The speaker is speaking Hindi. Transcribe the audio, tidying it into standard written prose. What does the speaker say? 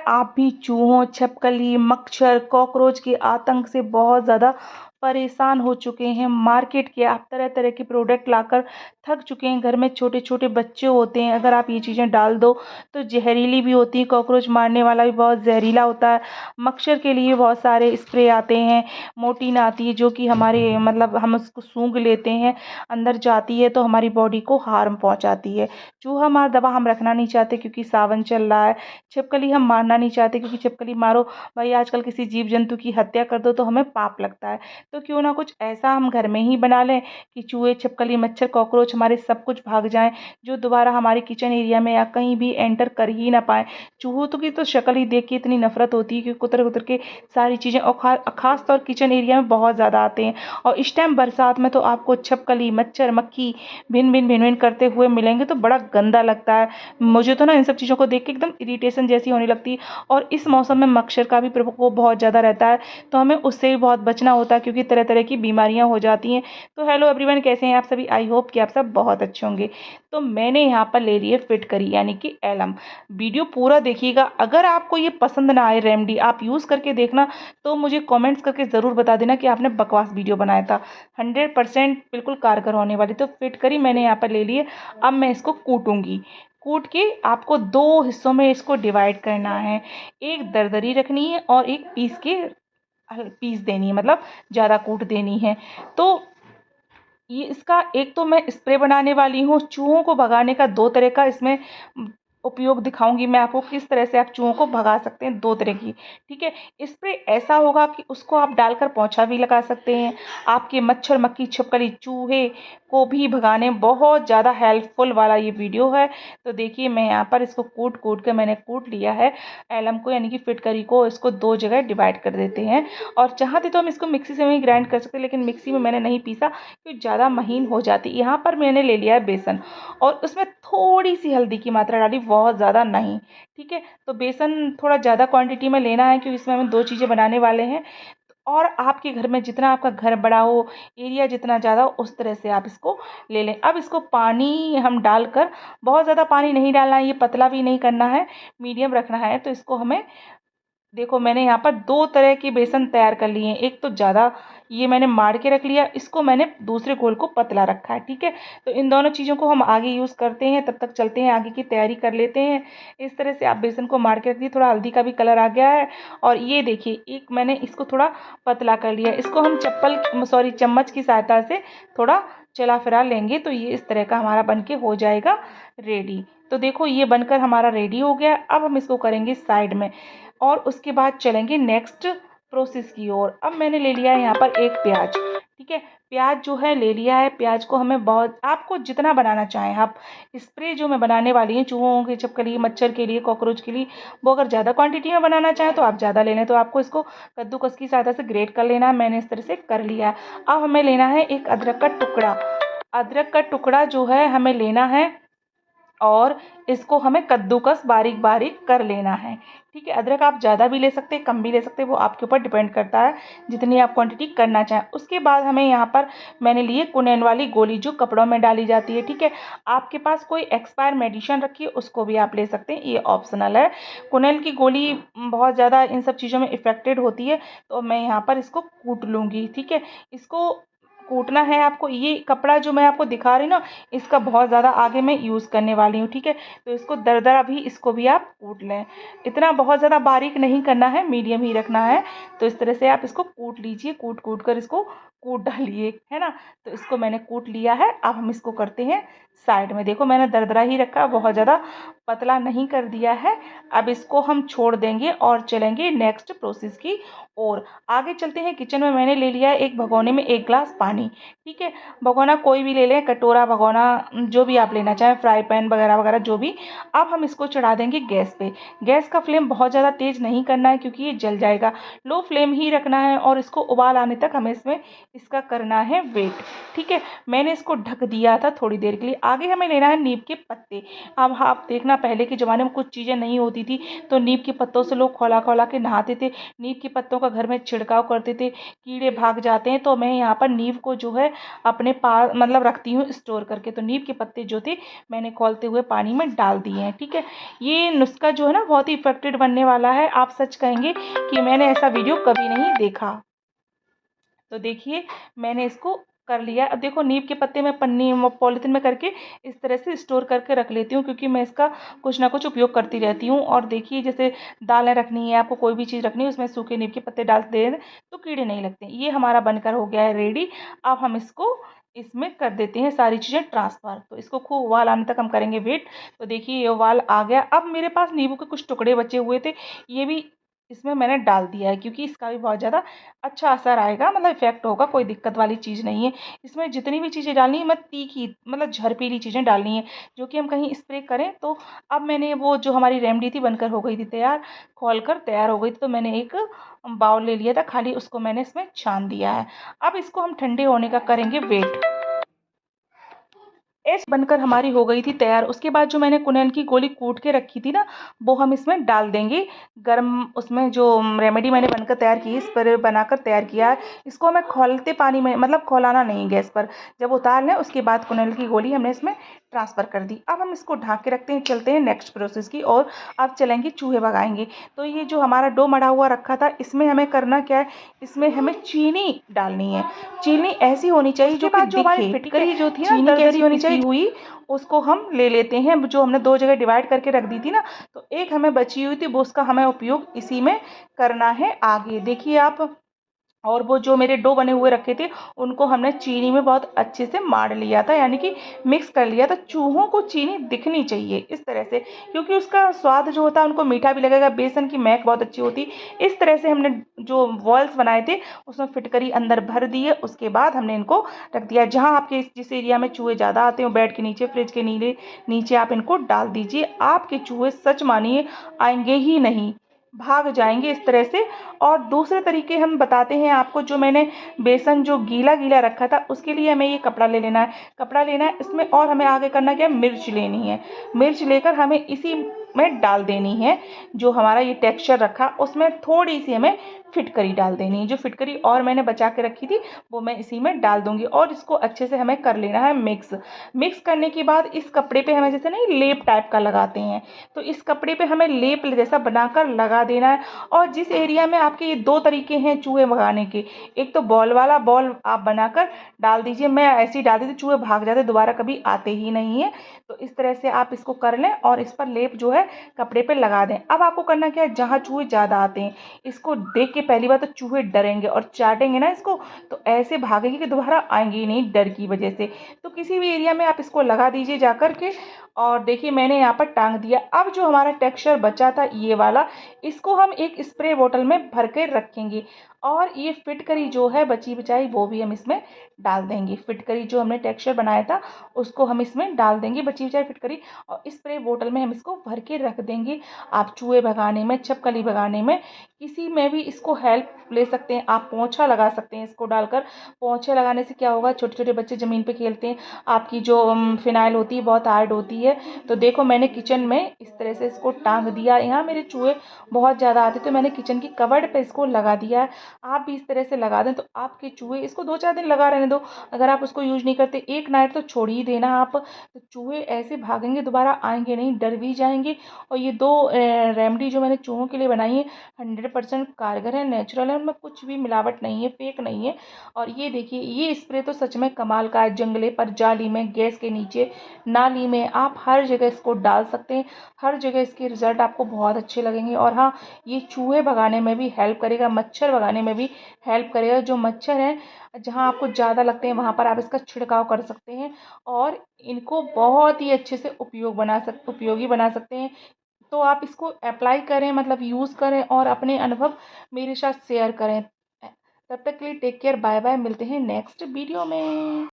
आप भी चूहों, छिपकली, मच्छर, कॉकरोच के आतंक से बहुत ज़्यादा परेशान हो चुके हैं, मार्केट के आप तरह-तरह के प्रोडक्ट लाकर थक चुके हैं, घर में छोटे-छोटे बच्चे होते हैं, अगर आप ये चीज़ें डाल दो तो जहरीली भी होती हैं, कॉकरोच मारने वाला भी बहुत ज़हरीला होता है। मच्छर के लिए बहुत सारे स्प्रे आते हैं, मोर्टीन आती है जो कि हमारे मतलब हम उसको सूंघ लेते हैं, अंदर जाती है तो हमारी बॉडी को हार्म पहुँचाती है। चूहा मार दवा हम रखना नहीं चाहते क्योंकि सावन चल रहा है, छिपकली हम मारना नहीं चाहते क्योंकि छिपकली मारो भाई आजकल किसी जीव जंतु की हत्या कर दो तो हमें पाप लगता है। तो क्यों ना कुछ ऐसा हम घर में ही बना लें कि चूहे, छिपकली, मच्छर, कॉकरोच हमारे सब कुछ भाग जाएँ, जो दोबारा हमारे किचन एरिया में या कहीं भी एंटर कर ही ना पाएँ। चूहों तो की तो शक्ल ही देख के इतनी नफ़रत होती है कि कुतर-कुतर के सारी चीज़ें और ख़ास तौर किचन एरिया में बहुत ज़्यादा आते हैं और इस टाइम बरसात में तो आपको छिपकली, मच्छर, मक्खी भिन-भिन करते हुए मिलेंगे तो बड़ा गंदा लगता है। मुझे तो ना इन सब चीज़ों को देख के एकदम इरिटेशन जैसी होने लगती है और इस मौसम में मच्छर का भी प्रकोप बहुत ज़्यादा रहता है, तो हमें उससे भी बहुत बचना होता है क्योंकि तरह-तरह की बीमारियाँ हो जाती हैं। तो हेलो एवरीवन कैसे हैं आप सभी? आई होप कि आप सब बहुत अच्छे होंगे। तो मैंने यहाँ पर ले ली है फिटकरी यानी कि एलम। वीडियो पूरा देखिएगा, अगर आपको ये पसंद ना आए रेमेडी आप यूज़ करके देखना तो मुझे कमेंट्स करके ज़रूर बता देना कि आपने बकवास वीडियो बनाया था। 100% बिल्कुल कारगर होने वाली। तो फिटकरी मैंने यहाँ पर ले ली है, अब मैं इसको कूटूँगी। कूट के आपको 2 हिस्सों में इसको डिवाइड करना है। एक दरदरी रखनी है और एक पीस देनी है मतलब ज़्यादा कूट देनी है। तो ये इसका एक तो मैं स्प्रे बनाने वाली हूँ, चूहों को भगाने का 2 तरह का इसमें उपयोग दिखाऊँगी मैं आपको किस तरह से आप चूहों को भगा सकते हैं 2 तरह की, ठीक है? स्प्रे ऐसा होगा कि उसको आप डालकर पोंछा भी लगा सकते हैं, आपके मच्छर, मक्खी, छिपकली, चूहे को भी भगाने में बहुत ज़्यादा हेल्पफुल वाला ये वीडियो है। तो देखिए मैं यहाँ पर इसको कूट-कूट के मैंने कूट लिया है एलम को यानी कि फिटकरी को इसको 2 जगह डिवाइड कर देते हैं और चाहते तो हम इसको मिक्सी से भी ग्राइंड कर सकते हैं लेकिन मिक्सी में मैंने नहीं पीसा क्योंकि ज़्यादा महीन हो जाती। यहाँ पर मैंने ले लिया है बेसन और उसमें थोड़ी-सी हल्दी की मात्रा डाली, बहुत ज़्यादा नहीं, ठीक है? तो बेसन थोड़ा ज़्यादा क्वांटिटी में लेना है क्योंकि इसमें हम 2 चीज़ें बनाने वाले हैं और आपके घर में जितना आपका घर बड़ा हो, एरिया जितना ज़्यादा हो, उस तरह से आप इसको ले लें। अब इसको पानी हम डालकर बहुत ज़्यादा पानी नहीं डालना है, ये पतला भी नहीं करना है, मीडियम रखना है। तो इसको हमें देखो मैंने यहाँ पर 2 तरह के बेसन तैयार कर लिए हैं। एक तो ज़्यादा ये मैंने माड़ के रख लिया, इसको मैंने दूसरे घोल को पतला रखा है, ठीक है? तो इन दोनों चीज़ों को हम आगे यूज़ करते हैं, तब तक चलते हैं आगे की तैयारी कर लेते हैं। इस तरह से आप बेसन को माड़ के रख दिए, थोड़ा हल्दी का भी कलर आ गया है और ये देखिए एक मैंने इसको थोड़ा पतला कर लिया। इसको हम चम्मच की सहायता से थोड़ा चला-फिरा लेंगे तो ये इस तरह का हमारा बन के हो जाएगा रेडी। तो देखो ये बनकर हमारा रेडी हो गया। अब हम इसको करेंगे साइड में और उसके बाद चलेंगे नेक्स्ट प्रोसेस की ओर। अब मैंने ले लिया है यहाँ पर एक प्याज, ठीक है? प्याज जो है ले लिया है, प्याज को हमें बहुत आपको जितना बनाना चाहें आप स्प्रे जो मैं बनाने वाली हूँ चूहों के, छिपकली, मच्छर के लिए, कॉकरोच के लिए, वो अगर ज़्यादा क्वांटिटी में बनाना चाहें तो आप ज़्यादा ले लें। तो आपको इसको कद्दूकस की सहायता से ग्रेट कर लेना है, मैंने इस तरह से कर लिया है। अब हमें लेना है एक अदरक का टुकड़ा। अदरक का टुकड़ा जो है हमें लेना है और इसको हमें कद्दूकस बारीक-बारीक कर लेना है, ठीक है? अदरक आप ज़्यादा भी ले सकते हैं, कम भी ले सकते हैं, वो आपके ऊपर डिपेंड करता है, जितनी आप क्वांटिटी करना चाहें। उसके बाद हमें यहाँ पर मैंने ली है कुनेन वाली गोली जो कपड़ों में डाली जाती है, ठीक है? आपके पास कोई एक्सपायर मेडिसिन रखी है, उसको भी आप ले सकते हैं, ये ऑप्शनल है। कुनेन की गोली बहुत ज़्यादा इन सब चीज़ों में इफ़ेक्टेड होती है, तो मैं यहाँ पर इसको कूट लूँगी, ठीक है? इसको कूटना है आपको, ये कपड़ा जो मैं आपको दिखा रही हूँ ना, इसका बहुत ज़्यादा आगे मैं यूज़ करने वाली हूँ, ठीक है? तो इसको दरदरा भी इसको भी आप कूट लें। इतना बहुत ज़्यादा बारीक नहीं करना है, मीडियम ही रखना है। तो इस तरह से आप इसको कूट लीजिए, कूट-कूट कर इसको कूट डालिए, है ना? तो इसको मैंने कूट लिया है, अब हम इसको करते हैं साइड में। देखो मैंने दरदरा ही रखा, बहुत ज़्यादा पतला नहीं कर दिया है। अब इसको हम छोड़ देंगे और चलेंगे नेक्स्ट प्रोसेस की ओर। आगे चलते हैं किचन में मैंने ले लिया है एक भगोने में 1 ग्लास पानी, ठीक है? भगोना कोई भी ले लें, कटोरा, भगोना जो भी आप लेना चाहें, फ्राई पैन वगैरह-वगैरह जो भी। अब हम इसको चढ़ा देंगे गैस पे। गैस का फ्लेम बहुत ज़्यादा तेज़ नहीं करना है क्योंकि ये जल जाएगा। लो फ्लेम ही रखना है और इसको उबाल आने तक हमें इसका करना है वेट, ठीक है? मैंने इसको ढक दिया था थोड़ी देर के लिए। आगे हमें लेना है नीम के पत्ते। अब आप देखना पहले के ज़माने में कुछ चीज़ें नहीं होती थी, तो नीम के पत्तों से लोग खौला-खौला के नहाते थे। नीम के पत्तों का घर में छिड़काव करते थे, कीड़े भाग जाते हैं। तो मैं यहाँ पर नीम को जो है अपने पास मतलब रखती हूँ स्टोर करके। तो नीम के पत्ते जो थे मैंने खौलते हुए पानी में डाल दिए हैं, ठीक है। ये नुस्खा जो है ना बहुत ही इफ़ेक्टिव बनने वाला है। आप सच कहेंगे कि मैंने ऐसा वीडियो कभी नहीं देखा। तो देखिए मैंने इसको कर लिया। अब देखो नीम के पत्ते मैं पन्नी पॉलीथीन में करके इस तरह से स्टोर करके रख लेती हूँ, क्योंकि मैं इसका कुछ ना कुछ उपयोग करती रहती हूँ। और देखिए जैसे दालें रखनी है, आपको कोई भी चीज़ रखनी है, उसमें सूखे नीम के पत्ते डाल दें तो कीड़े नहीं लगते। ये हमारा बनकर हो गया है रेडी। अब हम इसको इसमें कर देते हैं सारी चीज़ें ट्रांसफ़र। तो इसको खूब उबाल आने तक हम करेंगे वेट। तो देखिए ये उबाल आ गया। अब मेरे पास नींबू के कुछ टुकड़े बचे हुए थे, ये भी इसमें मैंने डाल दिया है, क्योंकि इसका भी बहुत ज़्यादा अच्छा असर आएगा, मतलब इफ़ेक्ट होगा। कोई दिक्कत वाली चीज़ नहीं है। इसमें जितनी भी चीज़ें डालनी है मैं तीखी मतलब झरपीली चीज़ें डालनी है, जो कि हम कहीं स्प्रे करें। तो अब मैंने वो जो हमारी रेमेडी थी बनकर हो गई थी तैयार, खौल कर तैयार हो गई थी। तो मैंने एक बाउल ले लिया था खाली, उसको मैंने इसमें छान दिया है। अब इसको हम ठंडे होने का करेंगे वेट। पेस्ट बनकर हमारी हो गई थी तैयार। उसके बाद जो मैंने कुनेल की गोली कूट के रखी थी ना, वो हम इसमें डाल देंगे। गरम उसमें जो रेमेडी मैंने बनकर तैयार की, इस पर बनाकर तैयार किया है। इसको हमें खौलते पानी में मतलब खौलाना नहीं गैस पर, जब उतार लें उसके बाद कुनेल की गोली हमने इसमें ट्रांसफ़र कर दी। अब हम इसको ढक के रखते हैं, चलते हैं नेक्स्ट प्रोसेस की और अब चलेंगे चूहे भगाएंगे। तो ये जो हमारा डो मढ़ा हुआ रखा था, इसमें हमें करना क्या है, इसमें हमें चीनी डालनी है। चीनी ऐसी होनी चाहिए जो कि जो हमारी फिटकरी जो थी ना, चीनी कैसी होनी चाहिए हुई, उसको हम ले लेते हैं। जो हमने 2 जगह डिवाइड करके रख दी थी ना, तो एक हमें बची हुई थी, वो उसका हमें उपयोग इसी में करना है आगे। देखिए आप, और वो जो मेरे डो बने हुए रखे थे, उनको हमने चीनी में बहुत अच्छे से मार लिया था, यानी कि मिक्स कर लिया था। चूहों को चीनी दिखनी चाहिए इस तरह से, क्योंकि उसका स्वाद जो होता है उनको मीठा भी लगेगा। बेसन की महक बहुत अच्छी होती। इस तरह से हमने जो बॉल्स बनाए थे उसमें फिटकरी अंदर भर दी है। उसके बाद हमने इनको रख दिया। जहाँ आपके जिस एरिया में चूहे ज़्यादा आते हो, बेड के नीचे, फ्रिज के नीचे आप इनको डाल दीजिए। आपके चूहे सच मानिए आएंगे ही नहीं, भाग जाएंगे इस तरह से। और दूसरे तरीके हम बताते हैं आपको। जो मैंने बेसन जो गीला गीला रखा था, उसके लिए हमें ये कपड़ा ले लेना है। कपड़ा लेना है इसमें, और हमें आगे करना क्या है, मिर्च लेनी है। मिर्च लेकर हमें इसी में डाल देनी है। जो हमारा ये टेक्सचर रखा, उसमें थोड़ी सी हमें फिटकरी डाल देनी है। जो फिटकरी और मैंने बचा के रखी थी, वो मैं इसी में डाल दूंगी। और इसको अच्छे से हमें कर लेना है मिक्स। मिक्स करने के बाद इस कपड़े पे हमें जैसे नहीं लेप टाइप का लगाते हैं, तो इस कपड़े पे हमें लेप जैसा बनाकर लगा देना है। और जिस एरिया में आपके ये 2 तरीके हैं चूहे भगाने के, एक तो बॉल वाला, बॉल आप बनाकर डाल दीजिए। मैं ऐसे ही डाल दी थी, चूहे भाग जाते, दोबारा कभी आते ही नहीं है। तो इस तरह से आप इसको कर लें और इस पर लेप जो है कपड़े पे लगा दें। अब आपको करना क्या है, जहाँ चूहे ज़्यादा आते हैं, इसको देख के पहली बात तो चूहे डरेंगे और चाटेंगे ना इसको, तो ऐसे भागेंगे कि दोबारा आएंगे ही नहीं डर की वजह से। तो किसी भी एरिया में आप इसको लगा दीजिए जाकर के। और देखिए मैंने यहाँ पर टांग दिया। अब जो हमारा टेक्सचर बचा था ये वाला, इसको हम एक स्प्रे बोतल में भर के रखेंगे। और ये फिटकरी जो है बची बचाई, वो भी हम इसमें डाल देंगे। फिटकरी जो हमने टेक्सचर बनाया था, उसको हम इसमें डाल देंगे, बची बचाई फिटकरी। और स्प्रे बोतल में हम इसको भर के रख देंगे। आप चूहे भगाने में, छिपकली भगाने में, किसी में भी इसको हेल्प ले सकते हैं। आप पोंछा लगा सकते हैं इसको डालकर। पोंछे लगाने से क्या होगा, छोटे छोटे बच्चे ज़मीन पे खेलते हैं, आपकी जो फिनाइल होती है बहुत हार्ड होती है। तो देखो मैंने किचन में इस तरह से इसको टांग दिया। यहाँ मेरे चूहे बहुत ज़्यादा आते, तो मैंने किचन की कबर्ड पे इसको लगा दिया है। आप भी इस तरह से लगा दें, तो आपके चूहे, इसको 2-4 दिन लगा रहने दो। अगर आप उसको यूज़ नहीं करते, एक नाइट तो छोड़ ही देना आप। तो चूहे ऐसे भागेंगे, दोबारा आएंगे नहीं, डर भी जाएंगे। और ये 2 रेमेडी जो मैंने चूहों के लिए बनाई है, 100% कारगर है, नेचुरल है, उनमें कुछ भी मिलावट नहीं है, फेक नहीं है। और ये देखिए, ये स्प्रे तो सच में कमाल का है। जंगले पर, जाली में, गैस के नीचे, नाली में, आप हर जगह इसको डाल सकते हैं। हर जगह इसके रिजल्ट आपको बहुत अच्छे लगेंगे। और हाँ, ये चूहे भगाने में भी हेल्प करेगा, मच्छर भगाने में भी हेल्प करेगा। जो मच्छर हैं, जहाँ आपको ज़्यादा लगते हैं, वहाँ पर आप इसका छिड़काव कर सकते हैं और इनको बहुत ही अच्छे से उपयोगी बना सकते हैं। तो आप इसको अप्लाई करें, मतलब यूज़ करें और अपने अनुभव मेरे साथ शेयर करें। तब तक के लिए टेक केयर, बाय बाय, मिलते हैं नेक्स्ट वीडियो में।